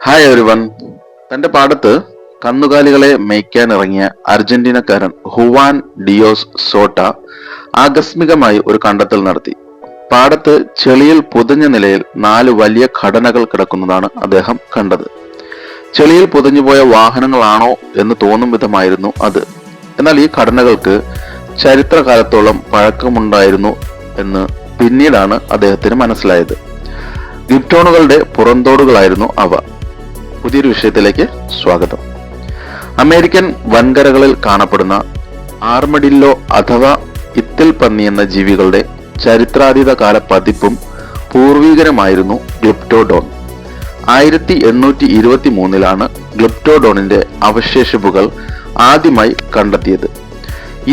Hi everyone. തന്റെ പാടത്ത് കന്നുകാലികളെ മേയ്ക്കാനിറങ്ങിയ അർജന്റീനക്കാരൻ ഹുവാൻ ഡിയോസ് സോട്ട ആകസ്മികമായി ഒരു കണ്ടെത്തൽ നടത്തി. പാടത്ത് ചെളിയിൽ പുതഞ്ഞ നിലയിൽ 4 വലിയ ഘടനകൾ കിടക്കുന്നതാണ് അദ്ദേഹം കണ്ടത്. ചെളിയിൽ പുതഞ്ഞുപോയ വാഹനങ്ങളാണോ എന്ന് തോന്നും വിധമായിരുന്നു അത്. എന്നാൽ ഈ ഘടനകൾക്ക് ചരിത്രകാലത്തോളം പഴക്കമുണ്ടായിരുന്നു എന്ന് പിന്നീടാണ് അദ്ദേഹത്തിന് മനസ്സിലായത്. ഗ്ലിപ്റ്റോണുകളുടെ പുറന്തോടുകളായിരുന്നു അവ. പുതിയൊരു വിഷയത്തിലേക്ക് സ്വാഗതം. അമേരിക്കൻ വൻകരകളിൽ കാണപ്പെടുന്ന ആർമഡില്ലോ അഥവാ ഇത്തിൽ പന്നി എന്ന ജീവികളുടെ ചരിത്രാതീത കാല പതിപ്പും പൂർവീകരമായിരുന്നു ഗ്ലിപ്റ്റോഡോൺ. 1823 ഗ്ലിപ്റ്റോഡോണിന്റെ അവശേഷിപ്പുകൾ ആദ്യമായി കണ്ടെത്തിയത്.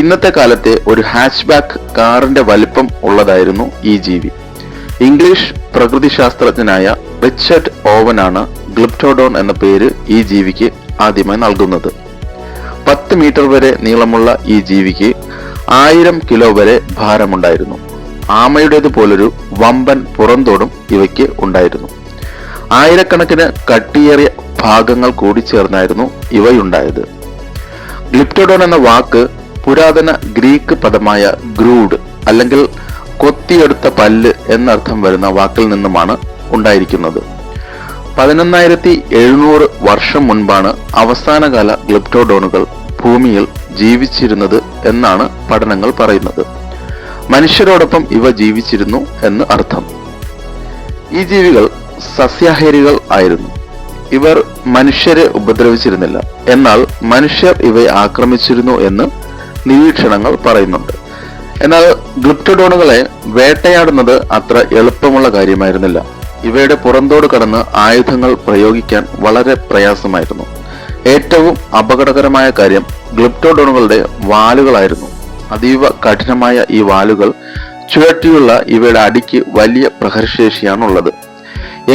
ഇന്നത്തെ കാലത്തെ ഒരു ഹാച്ച്ബാക്ക് കാറിന്റെ വലിപ്പം ഉള്ളതായിരുന്നു ഈ ജീവി. ഇംഗ്ലീഷ് പ്രകൃതിശാസ്ത്രജ്ഞനായ റിച്ചർഡ് ഓവനാണ് ഗ്ലിപ്റ്റോഡോൺ എന്ന പേര് ഈ ജീവിക്ക് ആദ്യമായി നൽകുന്നത്. 10 മീറ്റർ വരെ നീളമുള്ള ഈ ജീവിക്ക് 1000 കിലോ വരെ ഭാരമുണ്ടായിരുന്നു. ആമയുടേത് പോലൊരു വമ്പൻ പുറന്തോടും ഇവയ്ക്ക് ഉണ്ടായിരുന്നു. ആയിരക്കണക്കിന് കട്ടിയേറിയ ഭാഗങ്ങൾ കൂടി ചേർന്നായിരുന്നു ഇവയുണ്ടായത്. ഗ്ലിപ്റ്റോഡോൺ എന്ന വാക്ക് പുരാതന ഗ്രീക്ക് പദമായ ഗ്രൂഡ് അല്ലെങ്കിൽ കൊത്തിയെടുത്ത പല്ല് എന്നർത്ഥം വരുന്ന വാക്കിൽ നിന്നുമാണ് ഉണ്ടായിരിക്കുന്നത്. 11700 വർഷം മുൻപാണ് അവസാനകാല ഗ്ലിപ്റ്റോഡോണുകൾ ഭൂമിയിൽ ജീവിച്ചിരുന്നത് എന്നാണ് പഠനങ്ങൾ പറയുന്നത്. മനുഷ്യരോടൊപ്പം ഇവ ജീവിച്ചിരുന്നു എന്ന് അർത്ഥം. ഈ ജീവികൾ സസ്യാഹാരികൾ ആയിരുന്നു. ഇവർ മനുഷ്യരെ ഉപദ്രവിച്ചിരുന്നില്ല. എന്നാൽ മനുഷ്യർ ഇവയെ ആക്രമിച്ചിരുന്നു എന്ന് നിരീക്ഷണങ്ങൾ പറയുന്നുണ്ട്. എന്നാൽ ഗ്ലിപ്റ്റോഡോണുകളെ വേട്ടയാടുന്നത് അത്ര എളുപ്പമുള്ള കാര്യമായിരുന്നില്ല. ഇവയുടെ പുറന്തോട് കടന്ന് ആയുധങ്ങൾ പ്രയോഗിക്കാൻ വളരെ പ്രയാസമായിരുന്നു. ഏറ്റവും അപകടകരമായ കാര്യം ഗ്ലിപ്റ്റോഡോണുകളുടെ വാലുകളായിരുന്നു. അതീവ കഠിനമായ ഈ വാലുകൾ ചുഴറ്റിയുള്ള ഇവയുടെ അടിക്ക് വലിയ പ്രഹരശേഷിയാണുള്ളത്.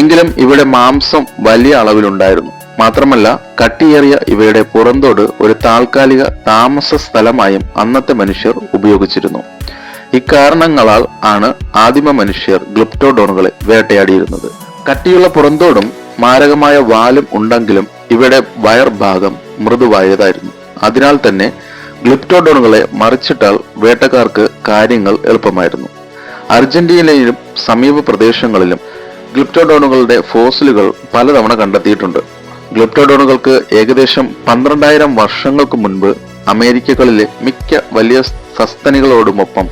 എങ്കിലും ഇവയുടെ മാംസം വലിയ അളവിലുണ്ടായിരുന്നു. മാത്രമല്ല, കട്ടിയേറിയ ഇവയുടെ പുറന്തോട് ഒരു താൽക്കാലിക താമസ സ്ഥലമായും അന്നത്തെ മനുഷ്യർ ഉപയോഗിച്ചിരുന്നു. ഇക്കാരണങ്ങളാൽ ആണ് ആദിമ മനുഷ്യർ ഗ്ലിപ്റ്റോഡോണുകളെ വേട്ടയാടിയിരുന്നത്. കട്ടിയുള്ള പുറന്തോടും മാരകമായ വാലും ഉണ്ടെങ്കിലും ഇവയുടെ വയർ ഭാഗം മൃദുവായതായിരുന്നു. അതിനാൽ തന്നെ ഗ്ലിപ്റ്റോഡോണുകളെ മറിച്ചിട്ടാൽ വേട്ടക്കാർക്ക് കാര്യങ്ങൾ എളുപ്പമായിരുന്നു. അർജന്റീനയിലും സമീപ പ്രദേശങ്ങളിലും ഗ്ലിപ്റ്റോഡോണുകളുടെ ഫോസിലുകൾ പലതവണ കണ്ടെത്തിയിട്ടുണ്ട്. ഗ്ലിപ്റ്റോഡോണുകൾക്ക് ഏകദേശം 12000 വർഷങ്ങൾക്ക് മുൻപ് അമേരിക്കകളിലെ മിക്ക വലിയ സസ്തനികളോടുമൊപ്പം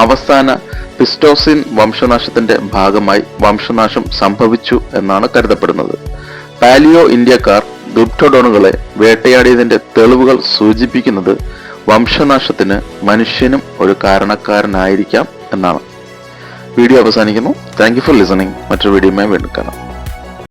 അവസാന പ്ലിസ്റ്റോസിൻ വംശനാശത്തിന്റെ ഭാഗമായി വംശനാശം സംഭവിച്ചു എന്നാണ് കരുതപ്പെടുന്നത്. പാലിയോ ഇന്ത്യക്കാർ ഗ്ലിപ്റ്റോഡോണുകളെ വേട്ടയാടിയതിന്റെ തെളിവുകൾ സൂചിപ്പിക്കുന്നത് വംശനാശത്തിന് മനുഷ്യനും ഒരു കാരണക്കാരനായിരിക്കാം എന്നാണ്. വീഡിയോ അവസാനിക്കുന്നു. Thank you for listening. മറ്റൊരു വീഡിയോയുമായി വീണ്ടും കാണാം.